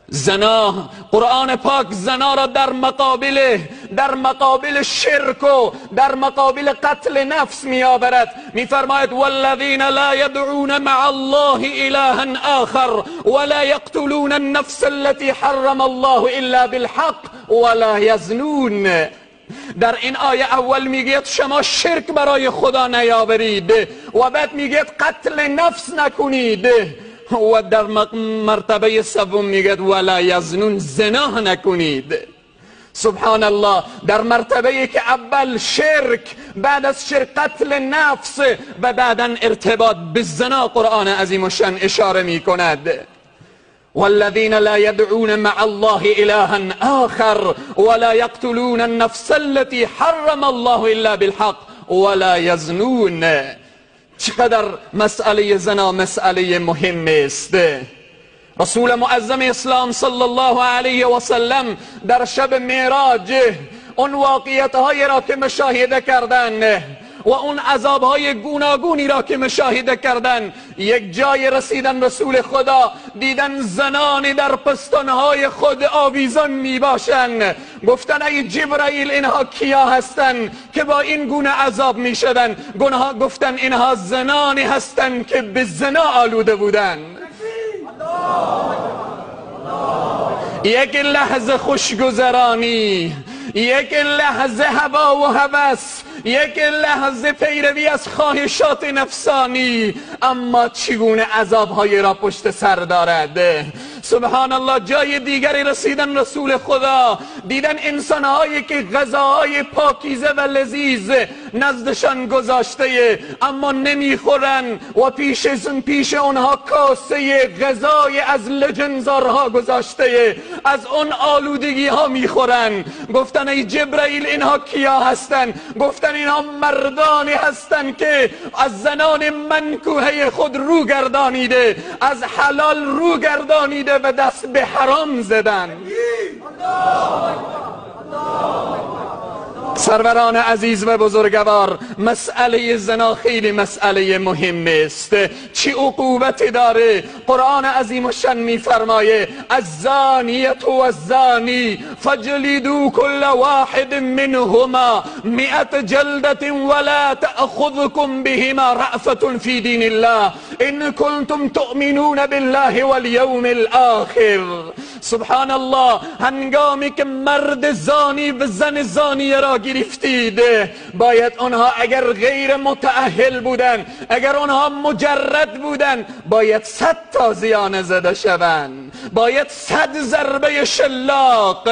زنا، قرآن پاک زنا را در مقابل شرک و در مقابل قتل نفس می آورد. می فرماید والذین لا يدعون مع الله إلها آخر ولا يقتلون النفس التي حرم الله الا بالحق ولا يزنون. در این آیه اول میگید شما شرک برای خدا نیاورید و بعد میگید قتل نفس نکنید و در مرتبه سوم میگید ولا یزنون، زنا نکنید. سبحان الله، در مرتبه که اول شرک، بعد از شرک قتل نفس و بعدا ارتباط به زنا قرآن عظیم الشان اشاره میکند. والذین لا يدعون مع الله إلها آخر ولا يقتلون النفس التي حرم الله إلا بالحق ولا يزنون. چقدر مسئله زنا مسئله مهم است. رسول معظم اسلام صلی الله علیه و سلم در شب معراج اون واقعیت‌های را که مشاهده کردند و اون عذاب‌های گوناگونی را که مشاهده کردن، یک جای رسیدن رسول خدا دیدن زنانی در پستانهای خود آویزان می باشن. گفتن ای جبرائیل اینها کیا هستن که با این گونه عذاب می شدن؟ گفتن اینها زنانی هستن که به زنا آلوده بودن. یک لحظه خوشگذرانی، یک لحظه هوا و هوس، یک لحظه پیروی از خواهشات نفسانی، اما چگونه عذاب‌های را پشت سر دارد. سبحان الله. جای دیگری رسیدن رسول خدا دیدن انسان‌هایی که غذاهای پاکیزه و لذیذ نزدشان گذاشته اما نمیخورن و پیش اونها کاسه غذای از لجنزارها گذاشته، از اون آلودگی ها میخورن. گفتن ای جبرائیل اینها کیا هستن؟ گفتن اینها مردانی هستن که از زنان منکوحه خود رو گردانیده، از حلال رو گردانیده و دست به حرام زدن. سروران عزیز و بزرگوار، مسئله زنا خیلی مسئله مهم است. چه عقوبتی داره؟ قرآن عظیم الشان میفرمایه الزانیة والزانی فجلدوا كل واحد منهما 100 جلدة ولا تأخذكم بهما رأفة في دین الله ان کنتم تؤمنون بالله والیوم الآخر. سبحان الله. هنگامی که مرد زانی و زن زانیه را گرفتید، باید آنها اگر غیر متأهل بودن، اگر آنها مجرد بودن، باید 100 تازیانه زده شوند، باید 100 ضربه شلاق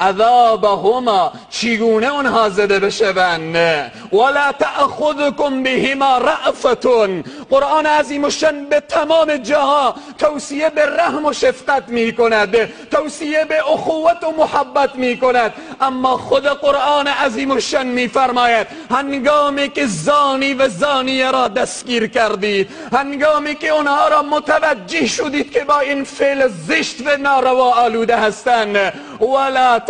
عذابهما، چگونه اونها زده بشوند. ولا تأخذكم بهما رأفتون. قرآن عظیم الشان به تمام جاها توصیه به رحم و شفقت می کند، توصیه به اخوت و محبت می کند، اما خود قرآن عظیم الشان می فرماید هنگامی که زانی و زانیه را دستگیر کردید، هنگامی که اونها را متوجه شدید که با این فعل زشت و ناروا آلوده هستند، ولا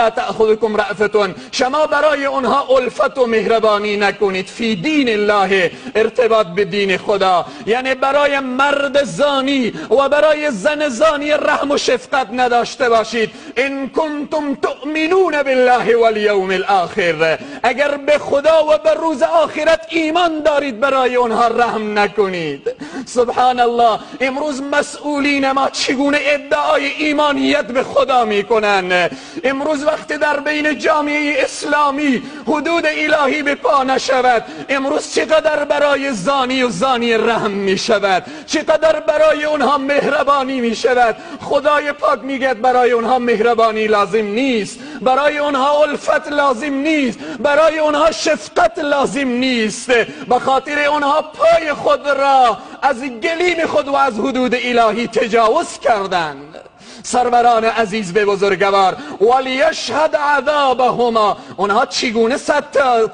تأخذكم رأفتون، شما برای اونها الفت و مهربانی نکنید. فی دین الله، ارتباط به دین خدا، یعنی برای مرد زانی و برای زن زانی رحم و شفقت نداشته باشید. ان کنتم تؤمنون بالله والیوم الآخر، اگر به خدا و به روز آخرت ایمان دارید برای اونها رحم نکنید. سبحان الله. امروز مسئولین ما چگونه ادعای ایمانیت به خدا میکنن. امروز وقتی در بین جامعه اسلامی حدود الهی به پا نشود، امروز چقدر برای زانی و زانی رحم میشود، چقدر برای اونها مهربانی میشود. خدای پاک میگه برای اونها مهربانی لازم نیست، برای اونها الفت لازم نیست، برای اونها شفقت لازم نیست. به خاطر اونها پای خود را از گلیم خود و از حدود الهی تجاوز کردند. سروران عزیز به بزرگوار، ولیشهد عذابهما، اونها چگونه 100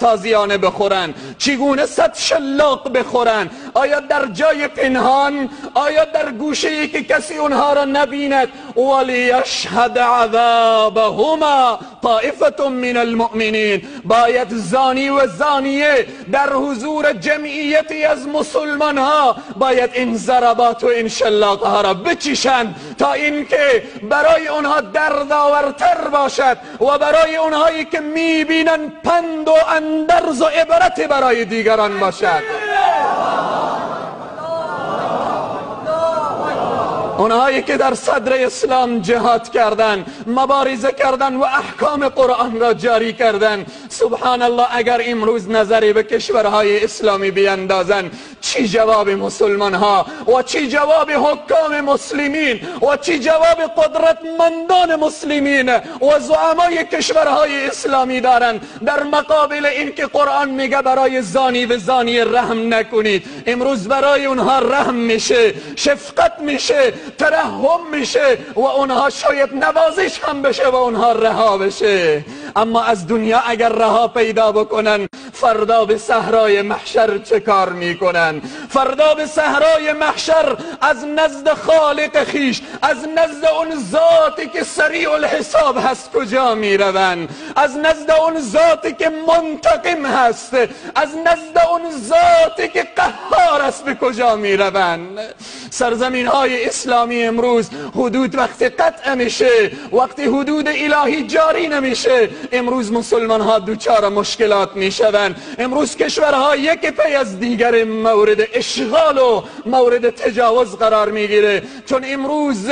تازیانه بخورن، چگونه 100 شلاق بخورن؟ آیا در جای پنهان؟ آیا در گوشه‌ای که کسی اونها را نبیند؟ ولیشهد عذابهما طائفة من المؤمنین، باید زانی و زانیه در حضور جمعیتی از مسلمان ها باید این ضربات و این شلاقه ها را بچشند تا اینکه برای اونها دردآورتر باشد و برای اونهایی که میبینن پند و اندرز و عبرت برای دیگران باشد. اونهایی که در صدر اسلام جهاد کردن، مبارزه کردن و احکام قرآن را جاری کردن، سبحان الله اگر امروز نظری به کشورهای اسلامی بیندازن، چی جواب مسلمان ها و چی جواب حکام مسلمین و چی جواب قدرتمندان مسلمین و زعمای کشورهای اسلامی دارن در مقابل این که قرآن میگه برای زانی و زانی رحم نکنید؟ امروز برای اونها رحم میشه، شفقت میشه، ترحم میشه و اونها شاید نوازش هم بشه و اونها رها بشه. اما از دنیا اگر رها پیدا بکنن، فردا به صحرای محشر چه کار میکنن؟ فردا به صحرای محشر از نزد خالق خیش، از نزد اون ذاتی که سریع الحساب هست کجا میروند؟ از نزد اون ذاتی که منتقم هست، از نزد اون ذاتی که قهار است به کجا میروند؟ سرزمین های اسلامی امروز حدود وقتی قطع میشه، وقتی حدود الهی جاری نمیشه، امروز مسلمان ها دوچار مشکلات میشوند. امروز کشورها یک پی از دیگر مورد اشغال و مورد تجاوز قرار میگیره، چون امروز